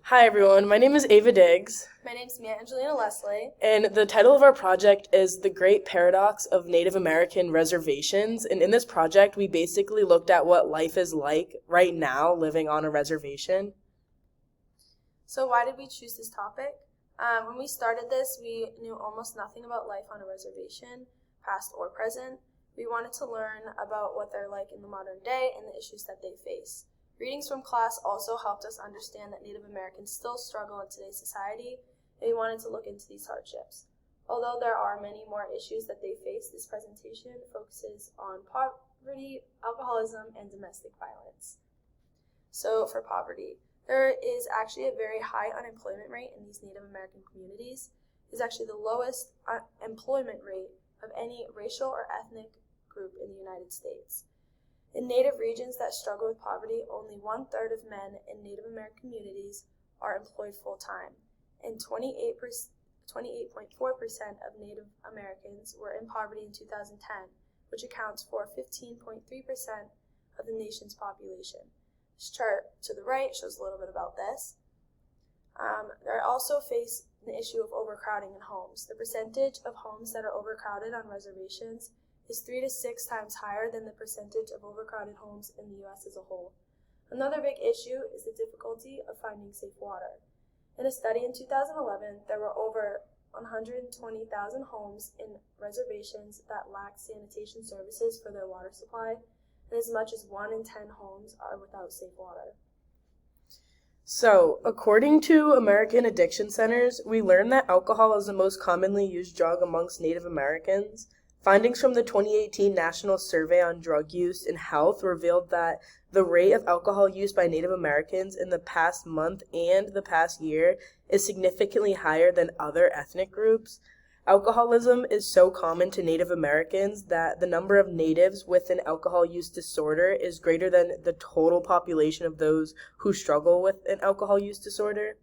Hi everyone, my name is Ava Diggs, My name's Mia Angelina Leslie. and the title of our project is The Great Paradox of Native American Reservations. And in this project, we basically looked at what life is like right now living on a reservation. So why did we choose this topic? When we started this, we knew almost nothing about life on a reservation, past or present. We wanted to learn about what they're like in the modern day and the issues that they face. Readings from class also helped us understand that Native Americans still struggle in today's society, and we wanted to look into these hardships. Although there are many more issues that they face, this presentation focuses on poverty, alcoholism, and domestic violence. So for poverty, there is actually a very high unemployment rate in these Native American communities. It's actually the lowest employment rate of any racial or ethnic group in the United States. In Native regions that struggle with poverty, only 1/3 of men in Native American communities are employed full-time, and 28.4% of Native Americans were in poverty in 2010, which accounts for 15.3% of the nation's population. This chart to the right shows a little bit about this. They also face the issue of overcrowding in homes. The percentage of homes that are overcrowded on reservations is 3 to 6 times higher than the percentage of overcrowded homes in the U.S. as a whole. Another big issue is the difficulty of finding safe water. In a study in 2011, there were over 120,000 homes in reservations that lacked sanitation services for their water supply, and as much as 1 in 10 homes are without safe water. So, according to American Addiction Centers, we learned that alcohol is the most commonly used drug amongst Native Americans. Findings from the 2018 National Survey on Drug Use and Health revealed that the rate of alcohol use by Native Americans in the past month and the past year is significantly higher than other ethnic groups. Alcoholism is so common to Native Americans that the number of natives with an alcohol use disorder is greater than the total population of those who struggle with an alcohol use disorder.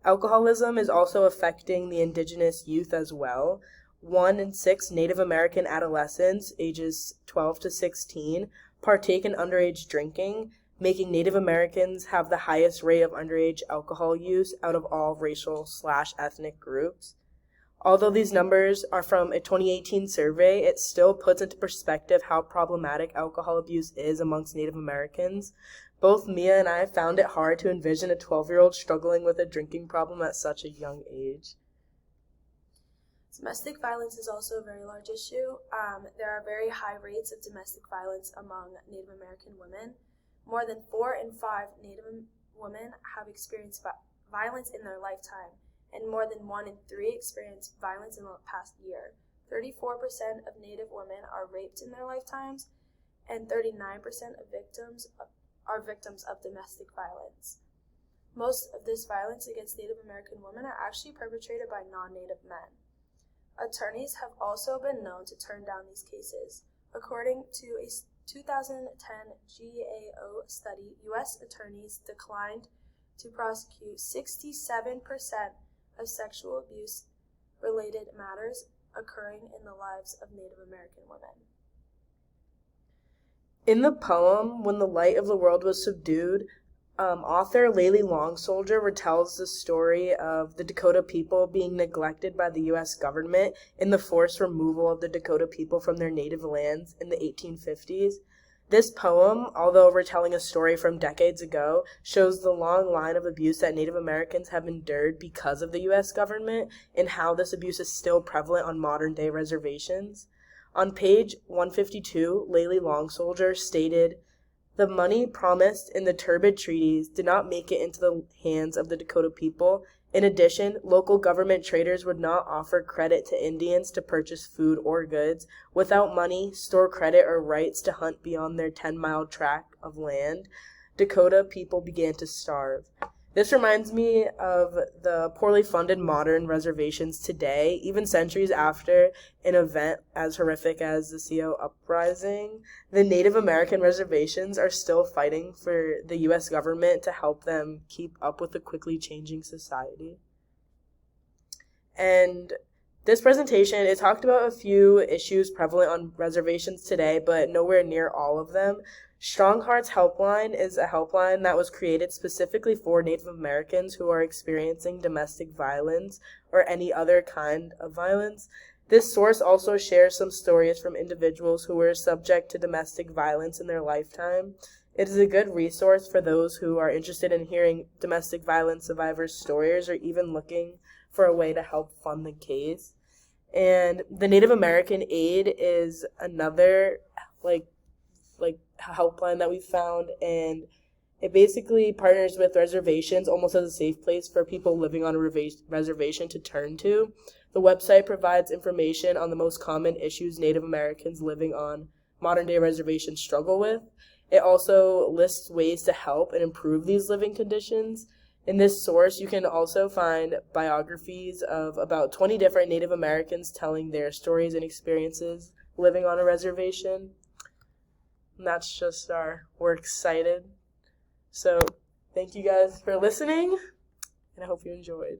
Alcoholism is also affecting the indigenous youth as well. 1 in 6 Native American adolescents, ages 12 to 16, partake in underage drinking, making Native Americans have the highest rate of underage alcohol use out of all racial/ethnic groups. Although these numbers are from a 2018 survey, it still puts into perspective how problematic alcohol abuse is amongst Native Americans. Both Mia and I found it hard to envision a 12-year-old struggling with a drinking problem at such a young age. Domestic violence is also a very large issue. There are very high rates of domestic violence among Native American women. More than 4 in 5 Native women have experienced violence in their lifetime, and more than 1 in 3 experience violence in the past year. 34% of Native women are raped in their lifetimes, and 39% of victims are victims of domestic violence. Most of this violence against Native American women are actually perpetrated by non-Native men. Attorneys have also been known to turn down these cases. According to a 2010 GAO study, U.S. attorneys declined to prosecute 67% of sexual abuse-related matters occurring in the lives of Native American women. In the poem, When the Light of the World Was Subdued, author Layli Long Soldier retells the story of the Dakota people being neglected by the U.S. government in the forced removal of the Dakota people from their native lands in the 1850s. This poem, although retelling a story from decades ago, shows the long line of abuse that Native Americans have endured because of the U.S. government and how this abuse is still prevalent on modern-day reservations. On page 152, Layli Long Soldier stated, "The money promised in the turbid treaties did not make it into the hands of the Dakota people. In addition, local government traders would not offer credit to Indians to purchase food or goods. Without money, store credit, or rights to hunt beyond their 10-mile tract of land, Dakota people began to starve." This reminds me of the poorly funded modern reservations today, even centuries after an event as horrific as the Sioux uprising. The Native American reservations are still fighting for the U.S. government to help them keep up with the quickly changing society. And This presentation, it talked about a few issues prevalent on reservations today, but nowhere near all of them. Strong Hearts Helpline is a helpline that was created specifically for Native Americans who are experiencing domestic violence or any other kind of violence. This source also shares some stories from individuals who were subject to domestic violence in their lifetime. It is a good resource for those who are interested in hearing domestic violence survivors' stories or even looking for a way to help fund the case. And the Native American Aid is another like helpline that we found, and it basically partners with reservations almost as a safe place for people living on a reservation to turn to. The website provides information on the most common issues Native Americans living on modern-day reservations struggle with. It also lists ways to help and improve these living conditions. In this source, you can also find biographies of about 20 different Native Americans telling their stories and experiences living on a reservation. And that's just we're excited. So thank you guys for listening, and I hope you enjoyed.